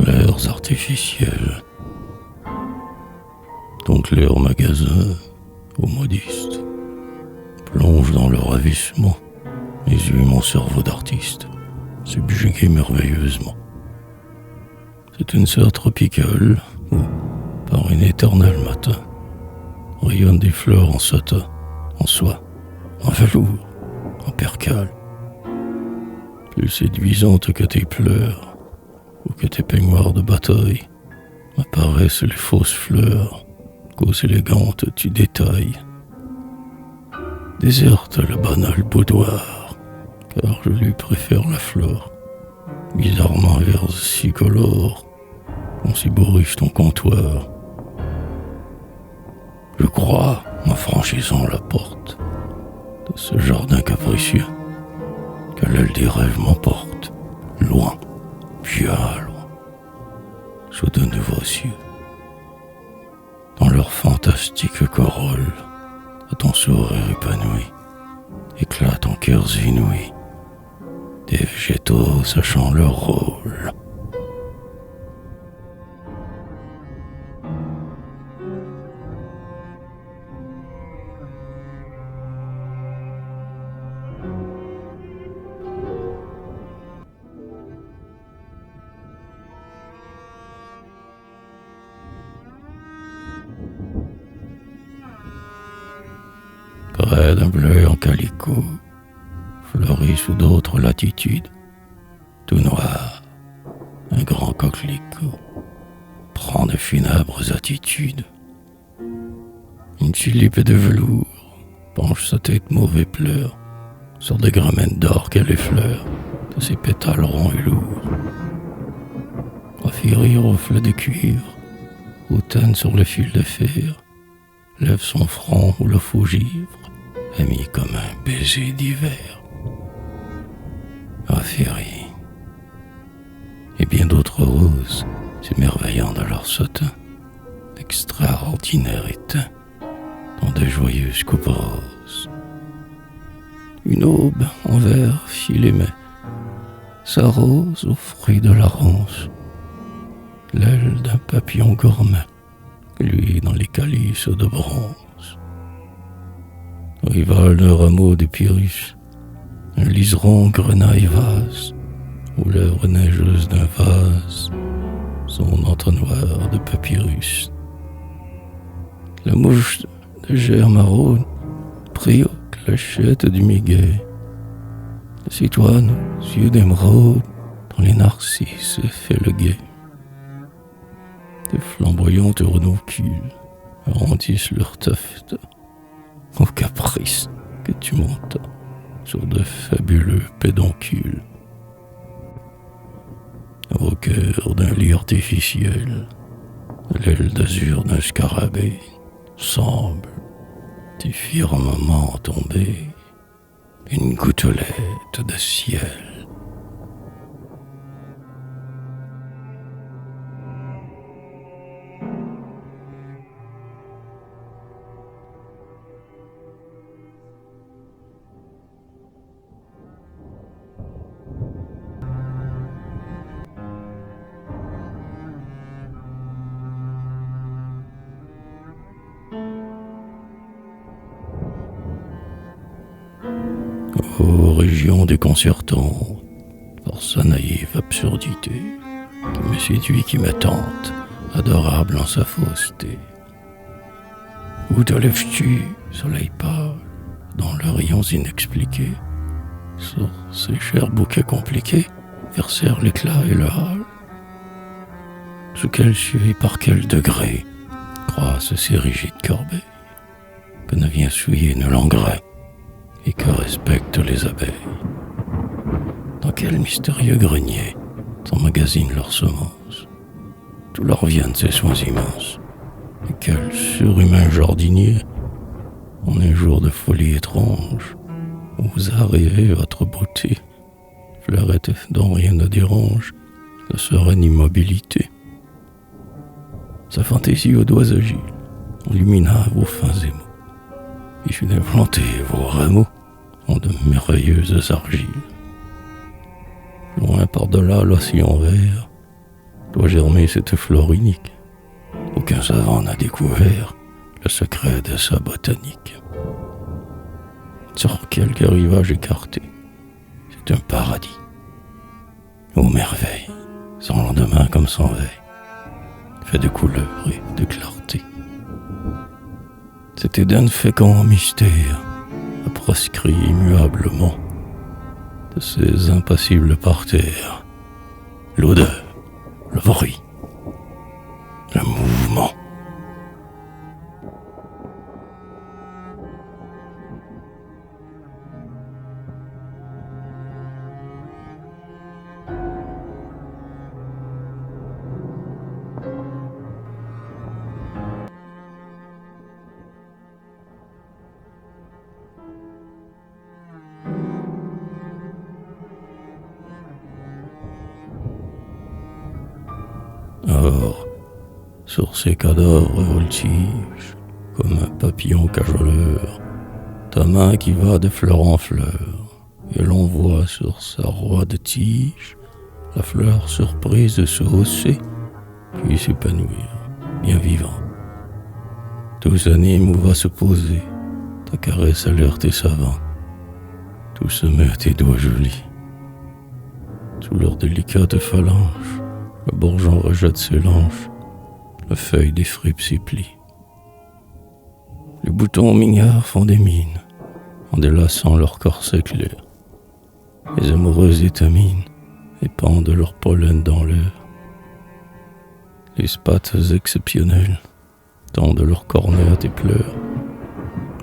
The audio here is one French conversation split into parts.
fleurs artificielles. Donc leur magasin, aux modistes, plonge dans le ravissement, mes yeux et mon cerveau d'artiste, subjugués merveilleusement. C'est une serre tropicale où, par un éternel matin, rayonnent des fleurs en satin, en soie, en velours, en percale, plus séduisantes que tes pleurs ou que tes peignoirs de bataille, m'apparaissent les fausses fleurs qu'aux élégantes tu détailles. Déserte le banal boudoir, car je lui préfère la flore, bizarrement verte si colore, qu'on s'y bourriche ton comptoir. Je crois, en franchissant la porte de ce jardin capricieux, que l'aile des rêves m'emporte, loin, bien loin, sous de nouveaux cieux. Dans leur fantastique corolle, à ton sourire épanoui, éclatent en cœurs inouïs des végétaux sachant leur rôle. Près d'un bleu en calicot, fleuri sous d'autres latitudes, tout noir, un grand coquelicot prend de funèbres attitudes. Une tulipe de velours penche sa tête mauve et pleure sur des gramènes d'or qu'elle effleure de ses pétales ronds et lourds. Porphyrie reflet de cuivre, hautaine sur le fil de fer, lève son front où le faux givre est mis comme un baiser d'hiver. Porphyrie et bien d'autres roses s'émerveillant de leur satin, extraordinaire éteint dans de joyeuses coupes roses. Une aube en verre filet met sa rose aux fruits de la ronce, l'aile d'un papillon gourmand, lui dans les calices de bronze. Rival d'un rameau de pyrrhus, un liseron grenaille vase, aux lèvres neigeuses d'un vase, son entonnoir de papyrus. La mouche de germe maraude prie aux clochettes du miguet. Le citoine aux yeux d'émeraude, dont les narcisses fait le guet. De flamboyantes renoncules arrondissent leurs tufts au caprice que tu montes sur de fabuleux pédoncules. Au cœur d'un lit artificiel, l'aile d'azur d'un scarabée semble du firmament tomber une gouttelette de ciel. Ô région déconcertante, par sa naïve absurdité, qui me séduit, qui me tente, adorable en sa fausseté. Où te lèves-tu, soleil pâle, dans leurs rayons inexpliqués, sur ces chers bouquets compliqués, versèrent l'éclat et le hâle? Sous quel cieux et par quel degré croissent ces rigides corbeilles, que ne vient souiller nul engrais, et que respectent les abeilles? Dans quel mystérieux grenier s'emmagasinent leurs semences? D'où leur viennent ces soins immenses? Et quel surhumain jardinier, en un jour de folie étrange, vous a rêvé votre beauté, fleurette dont rien ne dérange la sereine immobilité? Sa fantaisie aux doigts agiles illumina vos fins émaux, et fut d'implanter vos rameaux en de merveilleuses argiles. Loin par-delà l'océan vert, doit germer cette flore unique. Aucun savant n'a découvert le secret de sa botanique. Sur quelque rivage écarté, c'est un paradis. Ô merveille, sans lendemain comme sans veille, fait de couleurs et de clarté. Cet Éden fécond mystère a proscrit immuablement de ces impassibles parterres l'odeur, le bruit, le mouvement. Or, sur ces cadavres voltiges, comme un papillon cajoleur, ta main qui va de fleur en fleur, et l'on voit sur sa roide tige la fleur surprise se hausser, puis s'épanouir, bien vivant. Tout s'anime ou va se poser, ta caresse alerte et savante, tout se met à tes doigts jolis. Sous leurs délicates phalanges, le bourgeon rejette ses langes, la feuille des fripes s'y plie. Les boutons mignards font des mines, en délaçant leur corset clair. Les amoureuses étaminent, épandent leur pollen dans l'air. Les spates exceptionnelles tendent leurs cornets à tes pleurs.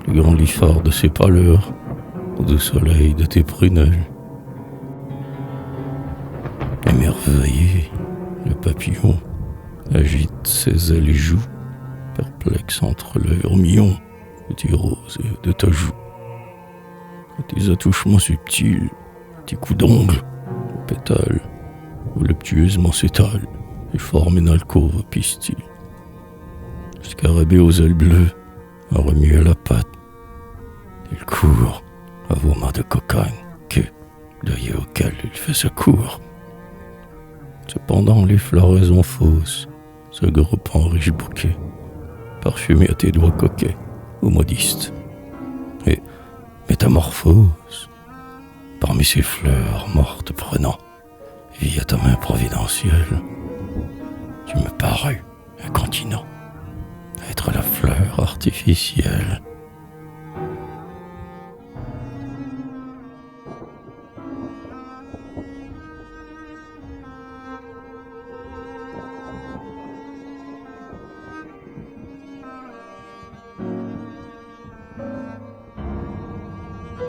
Le grand liphard de ses pâleurs, au doux soleil de tes prunelles. Émerveillé, le papillon agite ses ailes et joue, perplexe entre le vermillon de tes roses et de ta joue. À tes attouchements subtils, tes coups d'ongles, le pétale, voluptueusement s'étale et forme une alcôve pistil. Le scarabée aux ailes bleues a remué la patte. Il court à vos mains de cocagne que, l'œil auquel il fait sa cour. Cependant les floraisons fausses se groupent en riches bouquets, parfumés à tes doigts coquets ou modistes. Et métamorphose, parmi ces fleurs mortes prenant vie à ta main providentielle, tu me parus incontinent, être la fleur artificielle